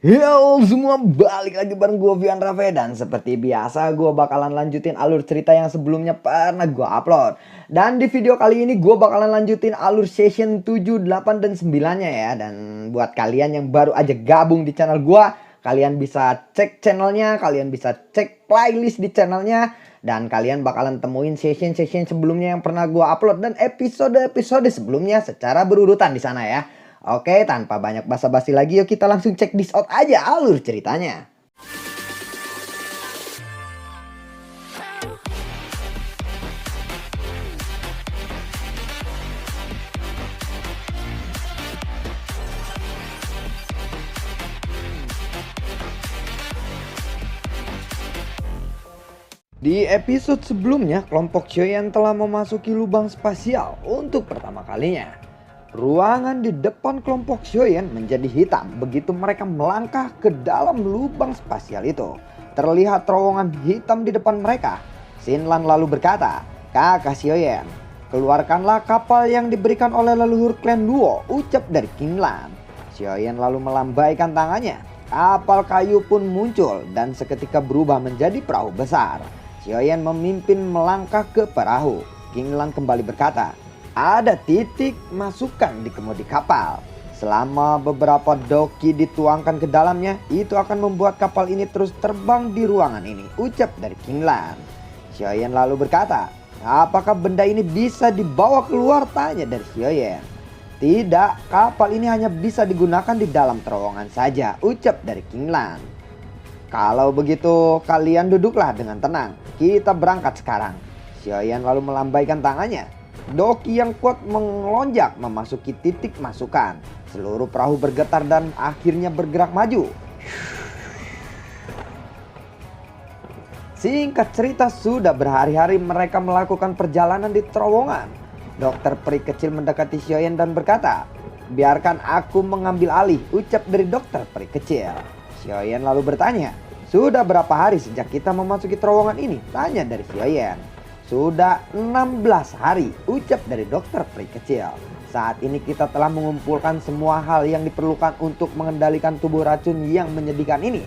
Yo semua, balik lagi bareng gue Vian Rafe. Dan seperti biasa gue bakalan lanjutin alur cerita yang sebelumnya pernah gue upload. Dan di video kali ini gue bakalan lanjutin alur session 7, 8, dan 9 nya ya. Dan buat kalian yang baru aja gabung di channel gue, kalian bisa cek channelnya, kalian bisa cek playlist di channelnya. Dan kalian bakalan temuin session-session sebelumnya yang pernah gue upload dan episode-episode sebelumnya secara berurutan di sana ya. Oke, tanpa banyak basa-basi lagi, yuk kita langsung cek this out aja alur ceritanya. Di episode sebelumnya, kelompok Xiaoyan telah memasuki lubang spasial untuk pertama kalinya. Ruangan di depan kelompok Xiaoyan menjadi hitam begitu mereka melangkah ke dalam lubang spasial itu. Terlihat terowongan hitam di depan mereka. Xinlan lalu berkata, "Kakak Xiaoyan, keluarkanlah kapal yang diberikan oleh leluhur klan Luo," ucap dari Xinlan. Xiaoyan lalu melambaikan tangannya. Kapal kayu pun muncul dan seketika berubah menjadi perahu besar. Xiaoyan memimpin melangkah ke perahu. Xinlan kembali berkata, "Ada titik masukan di kemudi kapal. Selama beberapa doki dituangkan ke dalamnya, itu akan membuat kapal ini terus terbang di ruangan ini," ucap dari Xinlan. Xiaoyan lalu berkata, "Apakah benda ini bisa dibawa keluar?" tanya dari Xiaoyan. "Tidak, kapal ini hanya bisa digunakan di dalam terowongan saja," ucap dari Xinlan. "Kalau begitu, kalian duduklah dengan tenang. Kita berangkat sekarang." Xiaoyan lalu melambaikan tangannya. Doki yang kuat melonjak memasuki titik masukan. Seluruh perahu bergetar dan akhirnya bergerak maju. Singkat cerita, sudah berhari-hari mereka melakukan perjalanan di terowongan. Dokter peri kecil mendekati Xiaoyan dan berkata, "Biarkan aku mengambil alih," ucap dari dokter peri kecil. Xiaoyan lalu bertanya, "Sudah berapa hari sejak kita memasuki terowongan ini?" tanya dari Xiaoyan. "Sudah 16 hari, ucap dari dokter peri kecil. "Saat ini kita telah mengumpulkan semua hal yang diperlukan untuk mengendalikan tubuh racun yang menyedihkan ini.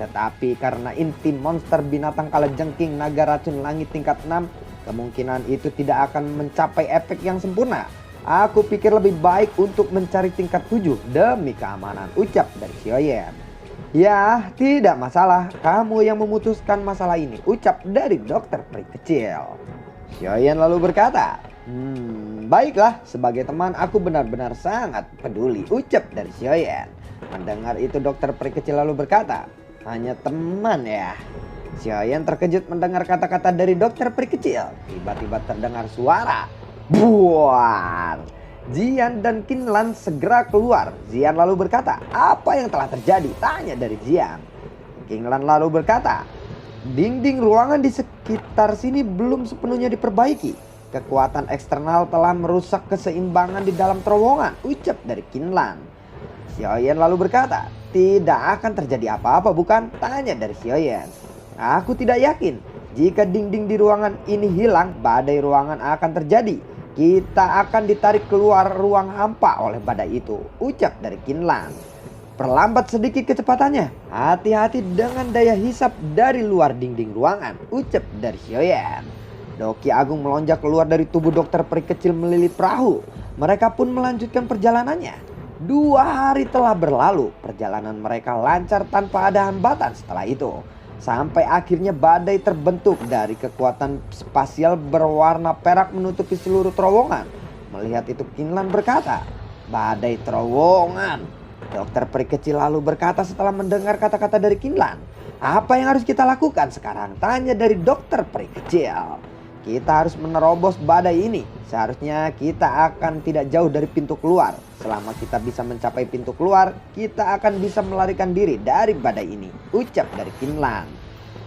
Tetapi karena inti monster binatang kalajengking naga racun langit tingkat 6, kemungkinan itu tidak akan mencapai efek yang sempurna. Aku pikir lebih baik untuk mencari tingkat 7 demi keamanan," ucap dari Xiaoyan. "Ya, tidak masalah. Kamu yang memutuskan masalah ini," ucap dari dokter peri kecil. Xiaoyan lalu berkata, "Baiklah, sebagai teman aku benar-benar sangat peduli," ucap dari Xiaoyan. Mendengar itu dokter peri kecil lalu berkata, "Hanya teman ya?" Xiaoyan terkejut mendengar kata-kata dari dokter peri kecil. Tiba-tiba terdengar suara buar. Zian dan Xinlan segera keluar. Zian lalu berkata, "Apa yang telah terjadi?" tanya dari Zian. Xinlan lalu berkata, "Dinding ruangan di sekitar sini belum sepenuhnya diperbaiki. Kekuatan eksternal telah merusak keseimbangan di dalam terowongan," ucap dari Xinlan. Xiaoyan lalu berkata, "Tidak akan terjadi apa-apa bukan?" tanya dari Xiaoyan. "Aku tidak yakin. Jika dinding di ruangan ini hilang, badai ruangan akan terjadi. Kita akan ditarik keluar ruang hampa oleh badai itu," ucap dari Xinlan. "Perlambat sedikit kecepatannya. Hati-hati dengan daya hisap dari luar dinding ruangan," ucap dari Xiaoyan. Doki agung melonjak keluar dari tubuh dokter peri kecil melilit perahu. Mereka pun melanjutkan perjalanannya. 2 hari telah berlalu. Perjalanan mereka lancar tanpa ada hambatan setelah itu. Sampai akhirnya badai terbentuk dari kekuatan spasial berwarna perak menutupi seluruh terowongan. Melihat itu Xinlan berkata, "Badai terowongan." Dokter peri kecil lalu berkata setelah mendengar kata-kata dari Xinlan, "Apa yang harus kita lakukan sekarang?" tanya dari dokter peri kecil. "Kita harus menerobos badai ini. Seharusnya kita akan tidak jauh dari pintu keluar. Selama kita bisa mencapai pintu keluar, kita akan bisa melarikan diri dari badai ini," ucap dari Xinlan.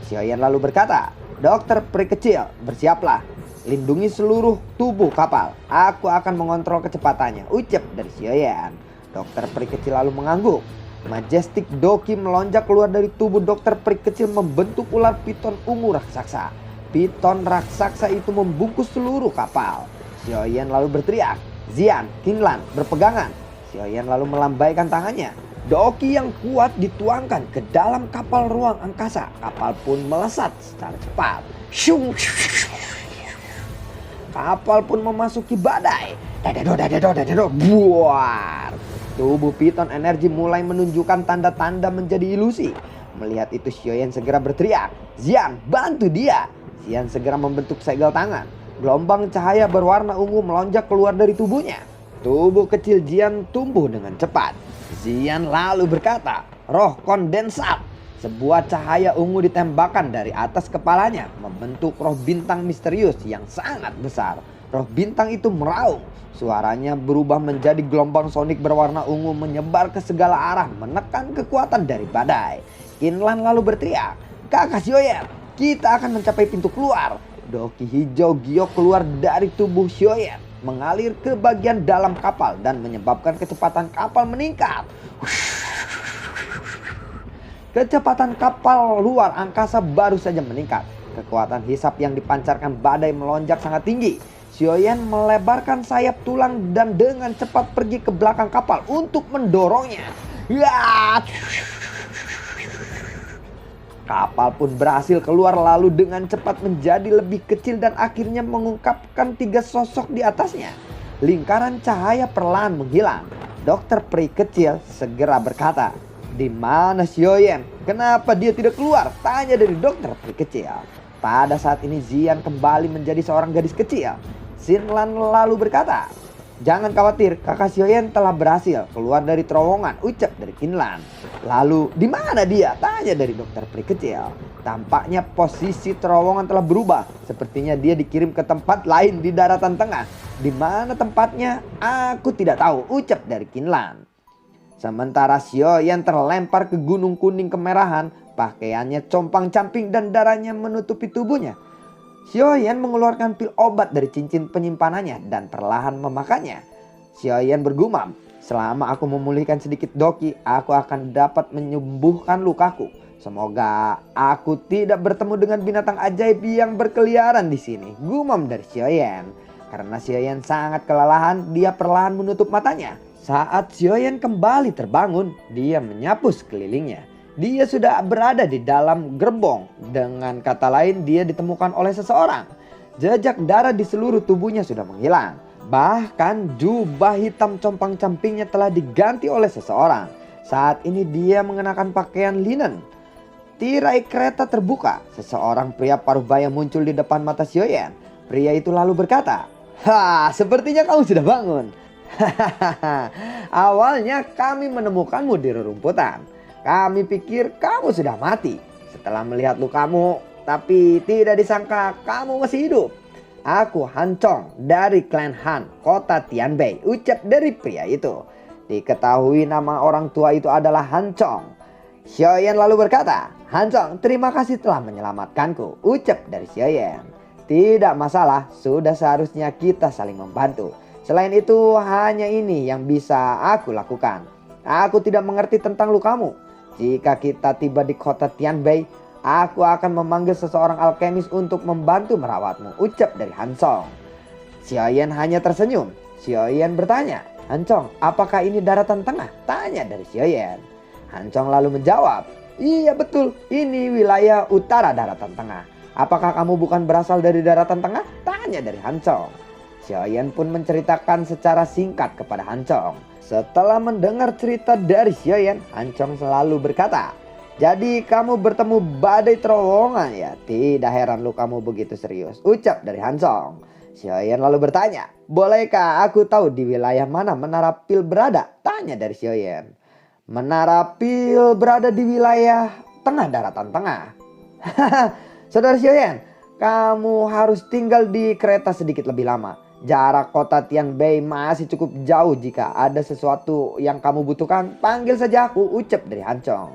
Xiaoyan lalu berkata, "Dokter peri kecil, bersiaplah. Lindungi seluruh tubuh kapal. Aku akan mengontrol kecepatannya," ucap dari Xiaoyan. Dokter peri kecil lalu mengangguk. Majestic Doki melonjak keluar dari tubuh dokter peri kecil membentuk ular piton ungu raksasa. Piton raksasa itu membungkus seluruh kapal. Xiaoyan lalu berteriak, "Zian, Xinlan, berpegangan." Xiaoyan lalu melambaikan tangannya. Doki yang kuat dituangkan ke dalam kapal ruang angkasa. Kapal pun melesat secara cepat. Shung. Kapal pun memasuki badai. Buar. Tubuh piton energi mulai menunjukkan tanda-tanda menjadi ilusi. Melihat itu Xiaoyan segera berteriak, "Xian, bantu dia!" Xian segera membentuk segel tangan. Gelombang cahaya berwarna ungu melonjak keluar dari tubuhnya. Tubuh kecil Xian tumbuh dengan cepat. Xian lalu berkata, "Roh kondensat." Sebuah cahaya ungu ditembakkan dari atas kepalanya, membentuk roh bintang misterius yang sangat besar. Roh bintang itu meraung. Suaranya berubah menjadi gelombang sonik berwarna ungu menyebar ke segala arah, menekan kekuatan dari badai. Kinlan lalu berteriak, "Kakak Xiaoyan, kita akan mencapai pintu keluar." Doki hijau giok keluar dari tubuh Xiaoyan, mengalir ke bagian dalam kapal dan menyebabkan kecepatan kapal meningkat. Kecepatan kapal luar angkasa baru saja meningkat. Kekuatan hisap yang dipancarkan badai melonjak sangat tinggi. Xiaoyan melebarkan sayap tulang dan dengan cepat pergi ke belakang kapal untuk mendorongnya. Ya! Kapal pun berhasil keluar lalu dengan cepat menjadi lebih kecil dan akhirnya mengungkapkan 3 sosok di atasnya. Lingkaran cahaya perlahan menghilang. Dokter peri kecil segera berkata, "Di mana Xiaoyan? Kenapa dia tidak keluar?" Tanya dari dokter peri kecil. Pada saat ini Xian kembali menjadi seorang gadis kecil. Xinlan lalu berkata, "Jangan khawatir, kakak Xiaoyan telah berhasil keluar dari terowongan," ucap dari Kinlan. "Lalu di mana dia?" tanya dari dokter peri kecil. Tampaknya posisi terowongan telah berubah. Sepertinya dia dikirim ke tempat lain di daratan tengah. Di mana tempatnya? Aku tidak tahu, ucap dari Kinlan. Sementara Xiaoyan terlempar ke gunung kuning kemerahan, pakaiannya compang-camping dan darahnya menutupi tubuhnya. Xiaoyan mengeluarkan pil obat dari cincin penyimpanannya dan perlahan memakannya. Xiaoyan bergumam, "Selama aku memulihkan sedikit Doki, aku akan dapat menyembuhkan lukaku. Semoga aku tidak bertemu dengan binatang ajaib yang berkeliaran di sini," gumam dari Xiaoyan. Karena Xiaoyan sangat kelelahan, dia perlahan menutup matanya. Saat Xiaoyan kembali terbangun, dia menyapu sekelilingnya. Dia sudah berada di dalam gerbong. Dengan kata lain, dia ditemukan oleh seseorang. Jejak darah di seluruh tubuhnya sudah menghilang. Bahkan jubah hitam compang-campingnya telah diganti oleh seseorang. Saat ini dia mengenakan pakaian linen. Tirai kereta terbuka. Seseorang pria paruh baya muncul di depan mata Xiaoyan. Pria itu lalu berkata, sepertinya kamu sudah bangun." "Awalnya kami menemukanmu di rerumputan. Kami pikir kamu sudah mati. Setelah melihat lukamu, tapi tidak disangka kamu masih hidup. Aku Han Chong dari klan Han, kota Tianbei," ucap dari pria itu. Diketahui nama orang tua itu adalah Han Chong. Xiaoyan lalu berkata, "Han Chong, terima kasih telah menyelamatkanku," ucap dari Xiaoyan. "Tidak masalah, sudah seharusnya kita saling membantu. Selain itu hanya ini yang bisa aku lakukan. Aku tidak mengerti tentang lukamu. Jika kita tiba di kota Tianbei, aku akan memanggil seseorang alkemis untuk membantu merawatmu," ucap dari Han Chong. Xiaoyan hanya tersenyum. Xiaoyan bertanya, "Han Chong, apakah ini daratan tengah?" tanya dari Xiaoyan. Han Chong lalu menjawab, "Iya betul, ini wilayah utara daratan tengah. Apakah kamu bukan berasal dari daratan tengah?" tanya dari Han Chong. Xiaoyan pun menceritakan secara singkat kepada Han Chong. Setelah mendengar cerita dari Xiaoyan, Han Chong selalu berkata, "Jadi kamu bertemu badai terowongan ya? Tidak heran lukamu begitu serius," ucap dari Han Chong. Xiaoyan lalu bertanya, "Bolehkah aku tahu di wilayah mana Menara Pil berada?" tanya dari Xiaoyan. "Menara Pil berada di wilayah tengah daratan tengah." "Saudara Xiaoyan, kamu harus tinggal di kereta sedikit lebih lama. Jarak kota Tianbei masih cukup jauh. Jika ada sesuatu yang kamu butuhkan, panggil saja aku," ucap dari Han Chong.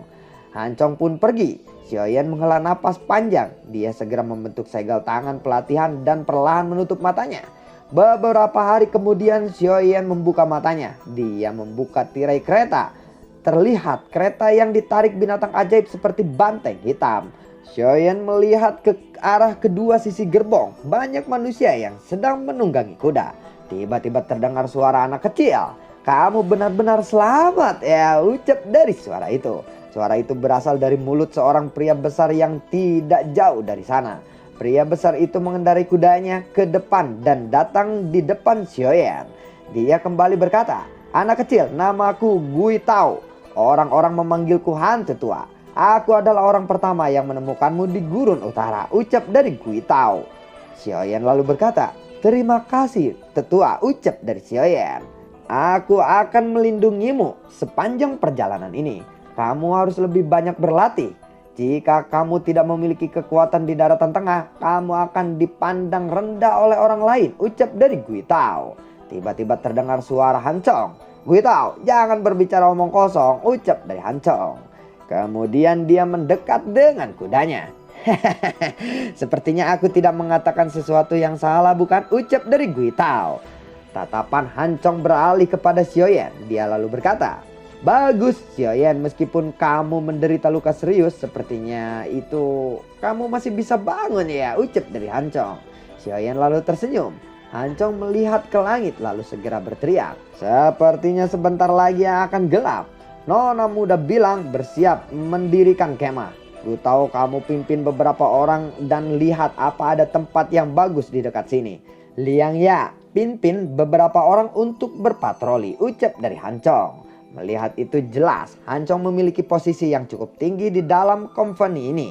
Han Chong pun pergi. Xiaoyan menghela napas panjang. Dia segera membentuk segel tangan pelatihan dan perlahan menutup matanya. Beberapa hari kemudian Xiaoyan membuka matanya. Dia membuka tirai kereta. Terlihat kereta yang ditarik binatang ajaib seperti banteng hitam. Xiaoyan melihat ke arah kedua sisi gerbong. Banyak manusia yang sedang menunggangi kuda. Tiba-tiba terdengar suara anak kecil. Kamu benar-benar selamat ya, ucap dari suara itu. Suara itu berasal dari mulut seorang pria besar yang tidak jauh dari sana. Pria besar itu mengendarai kudanya ke depan dan datang di depan Xiaoyan. Dia kembali berkata, "Anak kecil, namaku Gui Tao. Orang-orang memanggilku hantu tua. Aku adalah orang pertama yang menemukanmu di gurun utara," ucap dari Gui Tao. Xiaoyan lalu berkata, "Terima kasih, tetua," ucap dari Xiaoyan. "Aku akan melindungimu sepanjang perjalanan ini. Kamu harus lebih banyak berlatih. Jika kamu tidak memiliki kekuatan di daratan tengah, kamu akan dipandang rendah oleh orang lain," ucap dari Gui Tao. Tiba-tiba terdengar suara Hancong. "Gui Tao, jangan berbicara omong kosong," ucap dari Hancong. Kemudian dia mendekat dengan kudanya. "Sepertinya aku tidak mengatakan sesuatu yang salah, bukan?" ucap dari Gui Tao. Tatapan Hancong beralih kepada Xiaoyan. Dia lalu berkata, "Bagus Xiaoyan, meskipun kamu menderita luka serius, sepertinya itu kamu masih bisa bangun ya," ucap dari Hancong. Xiaoyan lalu tersenyum. Hancong melihat ke langit lalu segera berteriak, "Sepertinya sebentar lagi akan gelap. Nona muda bilang bersiap mendirikan kemah. Ku tahu kamu pimpin beberapa orang dan lihat apa ada tempat yang bagus di dekat sini. Liang ya, pimpin beberapa orang untuk berpatroli," ucap dari Hancong. Melihat itu jelas, Hancong memiliki posisi yang cukup tinggi di dalam company ini.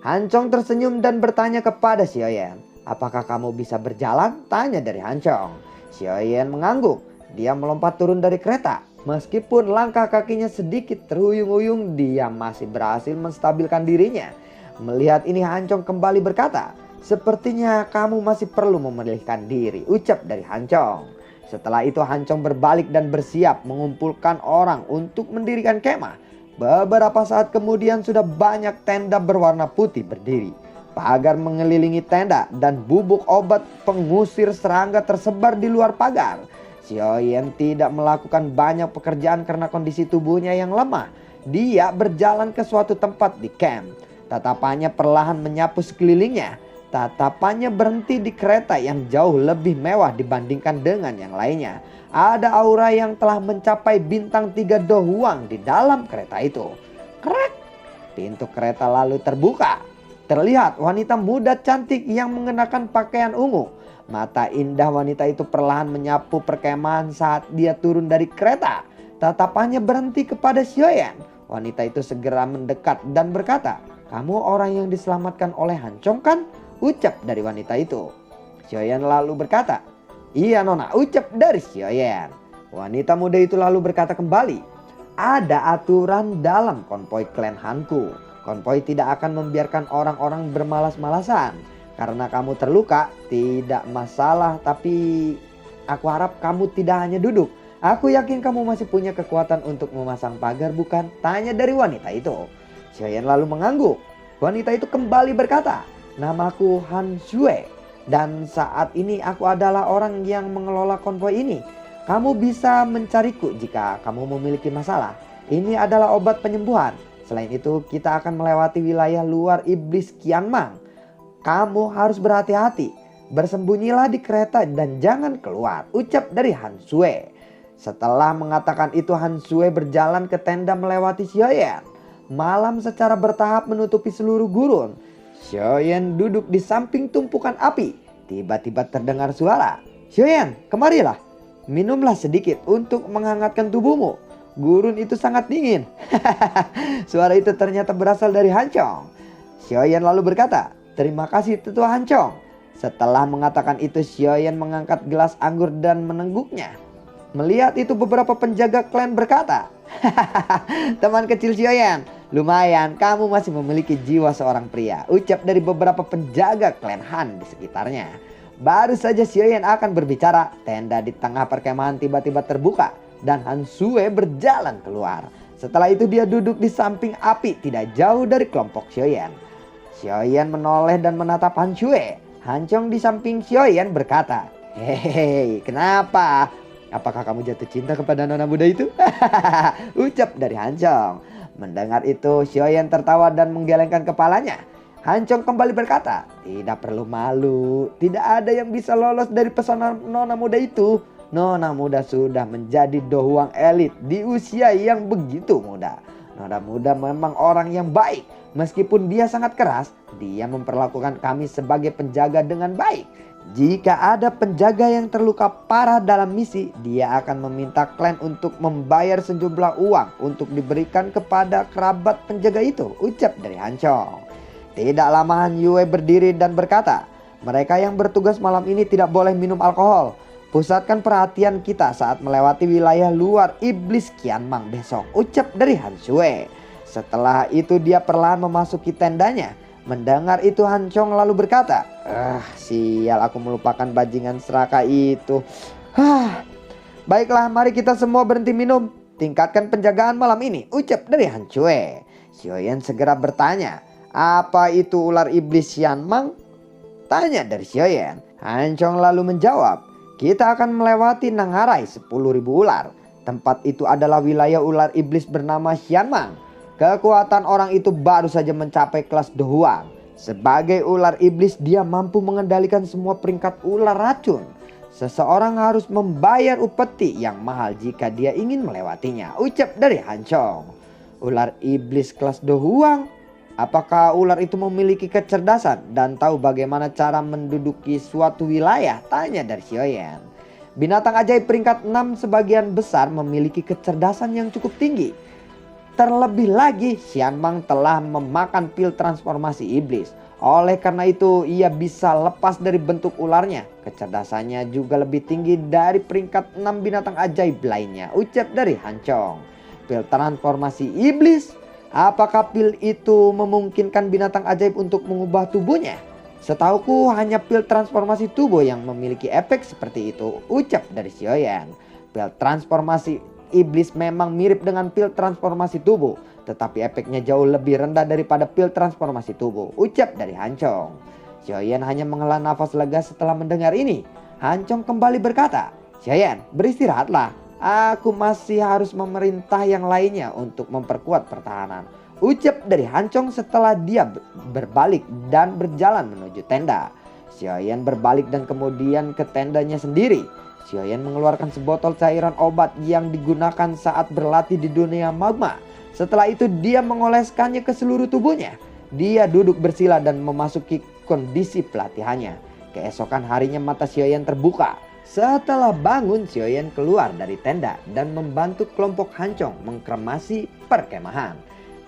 Hancong tersenyum dan bertanya kepada Xiaoyan, "Apakah kamu bisa berjalan?" tanya dari Hancong. Xiaoyan mengangguk. Dia melompat turun dari kereta. Meskipun langkah kakinya sedikit terhuyung-huyung, dia masih berhasil menstabilkan dirinya. Melihat ini Hancong kembali berkata, "Sepertinya kamu masih perlu memulihkan diri," ucap dari Hancong. Setelah itu Hancong berbalik dan bersiap mengumpulkan orang untuk mendirikan kemah. Beberapa saat kemudian sudah banyak tenda berwarna putih berdiri. Pagar mengelilingi tenda dan bubuk obat pengusir serangga tersebar di luar pagar. Xiaoyan tidak melakukan banyak pekerjaan karena kondisi tubuhnya yang lemah. Dia berjalan ke suatu tempat di camp. Tatapannya perlahan menyapu sekelilingnya. Tatapannya berhenti di kereta yang jauh lebih mewah dibandingkan dengan yang lainnya. Ada aura yang telah mencapai bintang 3 Do Huang di dalam kereta itu. Krek! Pintu kereta lalu terbuka. Terlihat wanita muda cantik yang mengenakan pakaian ungu. Mata indah wanita itu perlahan menyapu perkemahan saat dia turun dari kereta. Tatapannya berhenti kepada Xiaoyan. Wanita itu segera mendekat dan berkata, "Kamu orang yang diselamatkan oleh Hancong kan?" ucap dari wanita itu. Xiaoyan lalu berkata, "Iya nona," ucap dari Xiaoyan. Wanita muda itu lalu berkata kembali, "Ada aturan dalam konvoi klan Hanku. Konvoi tidak akan membiarkan orang-orang bermalas-malasan. Karena kamu terluka, tidak masalah, tapi aku harap kamu tidak hanya duduk. Aku yakin kamu masih punya kekuatan untuk memasang pagar, bukan?" tanya dari wanita itu. Xiaoyan lalu mengangguk. Wanita itu kembali berkata, "Namaku Han Xue dan saat ini aku adalah orang yang mengelola konvoi ini. Kamu bisa mencariku jika kamu memiliki masalah. Ini adalah obat penyembuhan. Selain itu kita akan melewati wilayah luar iblis Qianmang. Kamu harus berhati-hati. Bersembunyilah di kereta dan jangan keluar," ucap dari Han Xue. Setelah mengatakan itu Han Xue berjalan ke tenda melewati Xiaoyan. Malam secara bertahap menutupi seluruh gurun. Xiaoyan duduk di samping tumpukan api. Tiba-tiba terdengar suara, "Xiaoyan, kemarilah. Minumlah sedikit untuk menghangatkan tubuhmu. Gurun itu sangat dingin." Suara itu ternyata berasal dari Hancong. Xiaoyan lalu berkata, "Terima kasih tetua Hancong." Setelah mengatakan itu Xiaoyan mengangkat gelas anggur dan menengguknya. Melihat itu beberapa penjaga klan berkata, "Teman kecil Xiaoyan, lumayan kamu masih memiliki jiwa seorang pria," ucap dari beberapa penjaga klan Han di sekitarnya. Baru saja Xiaoyan akan berbicara, tenda di tengah perkemahan tiba-tiba terbuka dan Han Xue berjalan keluar. Setelah itu dia duduk di samping api tidak jauh dari kelompok Xiaoyan. Xiaoyan menoleh dan menatap Han Xue. Hancong di samping Xiaoyan berkata, "Hehehe, kenapa? Apakah kamu jatuh cinta kepada nona muda itu?" ucap dari Hancong. Mendengar itu Xiaoyan tertawa dan menggelengkan kepalanya. Hancong kembali berkata, "Tidak perlu malu. Tidak ada yang bisa lolos dari pesona nona muda itu. Nona muda sudah menjadi dohuang elit di usia yang begitu muda. Nona muda memang orang yang baik. Meskipun dia sangat keras, dia memperlakukan kami sebagai penjaga dengan baik. Jika ada penjaga yang terluka parah dalam misi, dia akan meminta klan untuk membayar sejumlah uang untuk diberikan kepada kerabat penjaga itu, ucap dari Hancong. Tidak lama Han Yue berdiri dan berkata, mereka yang bertugas malam ini tidak boleh minum alkohol. Pusatkan perhatian kita saat melewati wilayah luar iblis Qianmang besok, ucap dari Han Yue. Setelah itu dia perlahan memasuki tendanya. Mendengar itu Hancong lalu berkata, sial, aku melupakan bajingan serakah itu. Baiklah, mari kita semua berhenti minum. Tingkatkan penjagaan malam ini, ucap dari Han Yue. Xiaoyan segera bertanya, apa itu ular iblis Qianmang? Tanya dari Xiaoyan. Hancong lalu menjawab, kita akan melewati Nangharai 10.000 ular. Tempat itu adalah wilayah ular iblis bernama Qianmang. Kekuatan orang itu baru saja mencapai kelas dohuang. Sebagai ular iblis, dia mampu mengendalikan semua peringkat ular racun. Seseorang harus membayar upeti yang mahal jika dia ingin melewatinya, ucap dari Hancong. Ular iblis kelas dohuang? Apakah ular itu memiliki kecerdasan dan tahu bagaimana cara menduduki suatu wilayah? Tanya dari Xiaoyan. Binatang ajaib peringkat 6 sebagian besar memiliki kecerdasan yang cukup tinggi. Terlebih lagi, Qianmang telah memakan pil transformasi iblis. Oleh karena itu, ia bisa lepas dari bentuk ularnya. Kecerdasannya juga lebih tinggi dari peringkat 6 binatang ajaib lainnya, ucap dari Hancong. Pil transformasi iblis? Apakah pil itu memungkinkan binatang ajaib untuk mengubah tubuhnya? Setauku hanya pil transformasi tubuh yang memiliki efek seperti itu, ucap dari Xiaoyan. Pil transformasi iblis memang mirip dengan pil transformasi tubuh, tetapi efeknya jauh lebih rendah daripada pil transformasi tubuh, ucap dari Hancong. Xiaoyan hanya menghela nafas lega setelah mendengar ini. Hancong kembali berkata, Xiaoyan, beristirahatlah. Aku masih harus memerintah yang lainnya untuk memperkuat pertahanan, ucap dari Hancong setelah dia berbalik dan berjalan menuju tenda. Xiaoyan berbalik dan kemudian ke tendanya sendiri. Xiaoyan mengeluarkan sebotol cairan obat yang digunakan saat berlatih di dunia magma. Setelah itu dia mengoleskannya ke seluruh tubuhnya. Dia duduk bersila dan memasuki kondisi pelatihannya. Keesokan harinya mata Xiaoyan terbuka. Setelah bangun, Xiaoyan keluar dari tenda dan membantu kelompok Hancong mengkremasi perkemahan.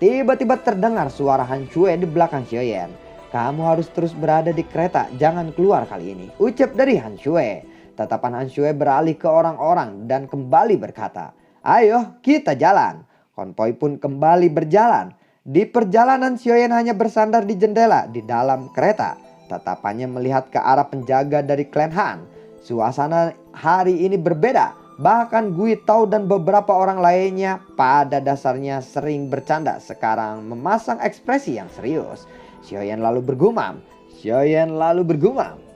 Tiba-tiba terdengar suara Han Yue di belakang Xiaoyan. Kamu harus terus berada di kereta, jangan keluar kali ini, ucap dari Han Yue. Tatapan Han Yue beralih ke orang-orang dan kembali berkata, ayo kita jalan. Konvoi pun kembali berjalan. Di perjalanan Xiaoyan hanya bersandar di jendela di dalam kereta. Tatapannya melihat ke arah penjaga dari klan Han. Suasana hari ini berbeda. Bahkan Gui Tao dan beberapa orang lainnya pada dasarnya sering bercanda sekarang memasang ekspresi yang serius. Xiaoyan lalu bergumam.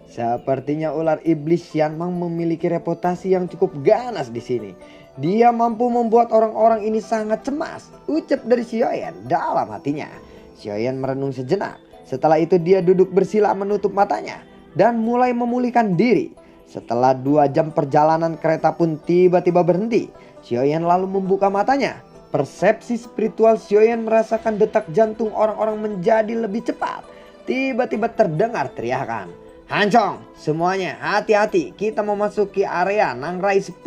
Sepertinya ular iblis Qianmang memiliki reputasi yang cukup ganas di sini. Dia mampu membuat orang-orang ini sangat cemas, ucap dari Xiaoyan dalam hatinya. Xiaoyan merenung sejenak. Setelah itu dia duduk bersila menutup matanya dan mulai memulihkan diri. Setelah 2 jam perjalanan, kereta pun tiba-tiba berhenti. Xiaoyan lalu membuka matanya. Persepsi spiritual Xiaoyan merasakan detak jantung orang-orang menjadi lebih cepat. Tiba-tiba terdengar teriakan. Hancong, semuanya hati-hati, kita memasuki area Nangharai 10.000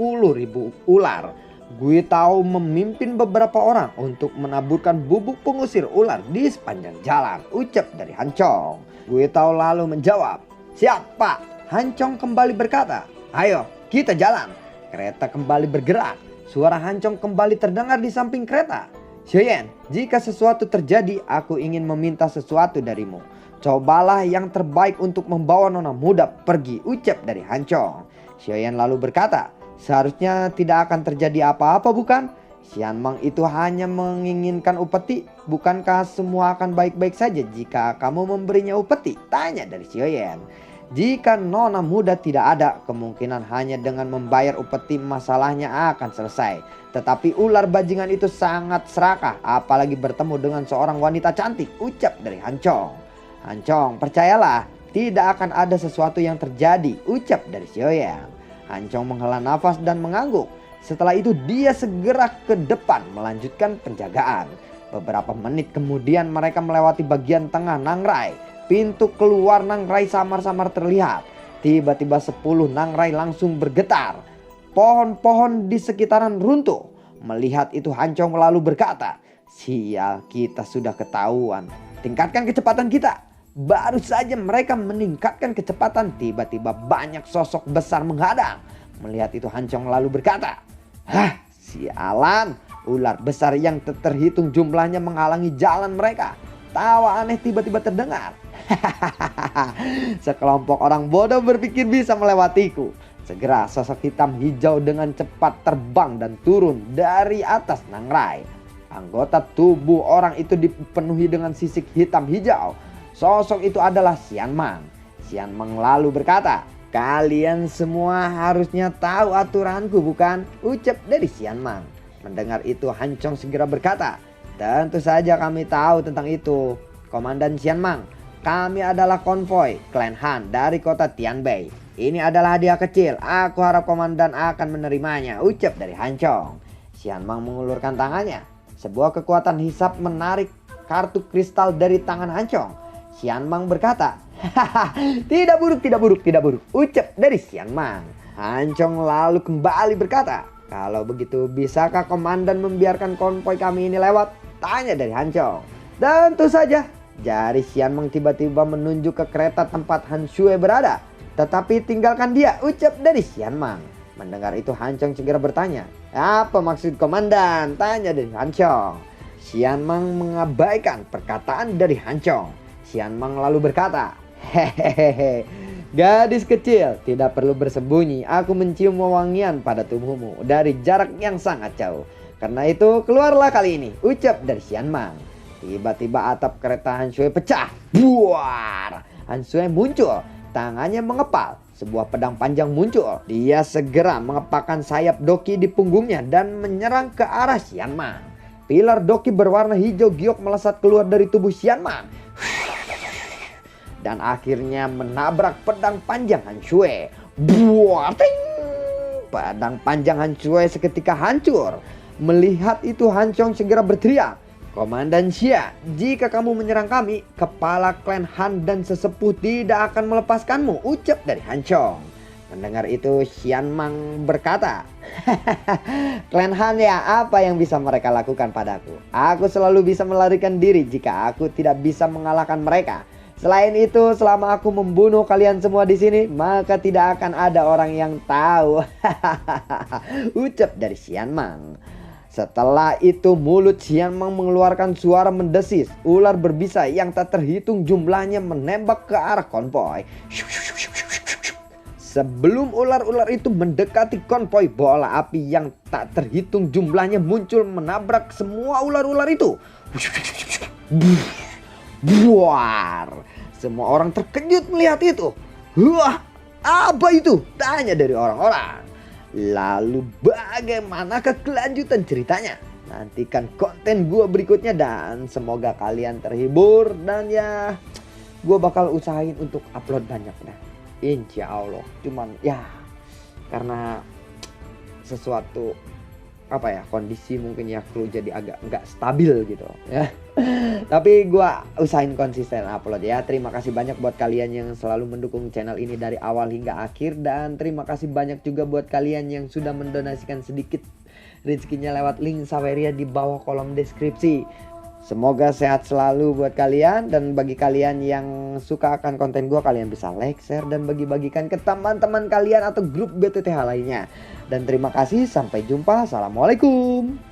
ular. Gui Tao memimpin beberapa orang untuk menaburkan bubuk pengusir ular di sepanjang jalan, ucap dari Hancong. Gui Tao lalu menjawab, siap Pak. Hancong kembali berkata, ayo kita jalan. Kereta kembali bergerak. Suara Hancong kembali terdengar di samping kereta. Xiaoyan, jika sesuatu terjadi, aku ingin meminta sesuatu darimu. Cobalah yang terbaik untuk membawa nona muda pergi, ucap dari Hancong. Xiaoyan lalu berkata, seharusnya tidak akan terjadi apa-apa bukan? Qianmang itu hanya menginginkan upeti. Bukankah semua akan baik-baik saja jika kamu memberinya upeti? Tanya dari Xiaoyan. Jika nona muda tidak ada, kemungkinan hanya dengan membayar upeti masalahnya akan selesai. Tetapi ular bajingan itu sangat serakah, apalagi bertemu dengan seorang wanita cantik, ucap dari Hancong. Hancong, percayalah, tidak akan ada sesuatu yang terjadi, ucap dari Xiaoyan. Hancong menghela nafas dan mengangguk. Setelah itu dia segera ke depan melanjutkan penjagaan. Beberapa menit kemudian mereka melewati bagian tengah Nangrai. Pintu keluar Nangrai samar-samar terlihat. Tiba-tiba 10 Nangrai langsung bergetar. Pohon-pohon di sekitaran runtuh. Melihat itu Hancong lalu berkata, "Sial, kita sudah ketahuan. Tingkatkan kecepatan kita." Baru saja mereka meningkatkan kecepatan, tiba-tiba banyak sosok besar menghadang. Melihat itu Hancong lalu berkata, "Hah, sialan, ular besar yang terhitung jumlahnya menghalangi jalan mereka." Tawa aneh tiba-tiba terdengar. Sekelompok orang bodoh berpikir bisa melewatiku. Segera sosok hitam hijau dengan cepat terbang dan turun dari atas Nangrai. Anggota tubuh orang itu dipenuhi dengan sisik hitam hijau. Sosok itu adalah Xian Mang. Xian Mang lalu berkata, "Kalian semua harusnya tahu aturanku, bukan?" ucap dari Xian Mang. Mendengar itu Hancong segera berkata, "Tentu saja kami tahu tentang itu, Komandan Xian Mang. Kami adalah konvoi klan Han dari kota Tianbei. Ini adalah hadiah kecil. Aku harap komandan akan menerimanya," ucap dari Hancong. Xian Mang mengulurkan tangannya. Sebuah kekuatan hisap menarik kartu kristal dari tangan Hancong. Xian Mang berkata, "Hahaha, tidak buruk, ucap dari Xian Mang. Hancong lalu kembali berkata, "Kalau begitu bisakah komandan membiarkan konvoi kami ini lewat?" tanya dari Hancong. "Tentu saja." Jari Xian Mang tiba-tiba menunjuk ke kereta tempat Han Shui berada. "Tetapi tinggalkan dia," ucap dari Xian Mang. Mendengar itu Hancong segera bertanya, "Apa maksud komandan?" tanya dari Hancong. Xian Mang mengabaikan perkataan dari Hancong. Xian Mang lalu berkata, "Hehehe, gadis kecil, tidak perlu bersembunyi. Aku mencium wewangian pada tubuhmu dari jarak yang sangat jauh. Karena itu keluarlah kali ini," ucap dari Xian Mang. Tiba-tiba atap kereta Han Shui pecah. Buar! Han Shui muncul, tangannya mengepal. Sebuah pedang panjang muncul. Dia segera mengepakkan sayap doki di punggungnya dan menyerang ke arah Xian Mang. Pilar doki berwarna hijau giok melesat keluar dari tubuh Xian Mang dan akhirnya menabrak pedang panjang Han Shui. Buar! Ting! Pedang panjang Han Shui seketika hancur. Melihat itu Hancong segera berteriak, "Komandan Xia, jika kamu menyerang kami, kepala klan Han dan sesepuh tidak akan melepaskanmu," ucap dari Hancong. Mendengar itu Xian Mang berkata, "Klan Han ya, apa yang bisa mereka lakukan padaku? Aku selalu bisa melarikan diri jika aku tidak bisa mengalahkan mereka. Selain itu, selama aku membunuh kalian semua di sini, maka tidak akan ada orang yang tahu." ucap dari Xian Mang. Setelah itu mulut Xian Mang mengeluarkan suara mendesis. Ular berbisa yang tak terhitung jumlahnya menembak ke arah konvoi. Sebelum ular-ular itu mendekati konvoi, bola api yang tak terhitung jumlahnya muncul menabrak semua ular-ular itu. Buar! Semua orang terkejut melihat itu. "Wah, apa itu?" tanya dari orang-orang. Lalu bagaimanakah kelanjutan ceritanya? Nantikan konten gua berikutnya dan semoga kalian terhibur. Dan ya, gua bakal usahain untuk upload banyak dah, insya Allah. Cuman ya karena sesuatu kondisi mungkin ya kru jadi agak nggak stabil gitu ya. Tapi gua usahain konsisten upload ya. Terima kasih banyak buat kalian yang selalu mendukung channel ini dari awal hingga akhir. Dan terima kasih banyak juga buat kalian yang sudah mendonasikan sedikit rezekinya lewat link Saweria di bawah kolom deskripsi. Semoga sehat selalu buat kalian. Dan bagi kalian yang suka akan konten gua, kalian bisa like, share, dan bagi-bagikan ke teman-teman kalian atau grup BTTH lainnya. Dan terima kasih, sampai jumpa. Assalamualaikum.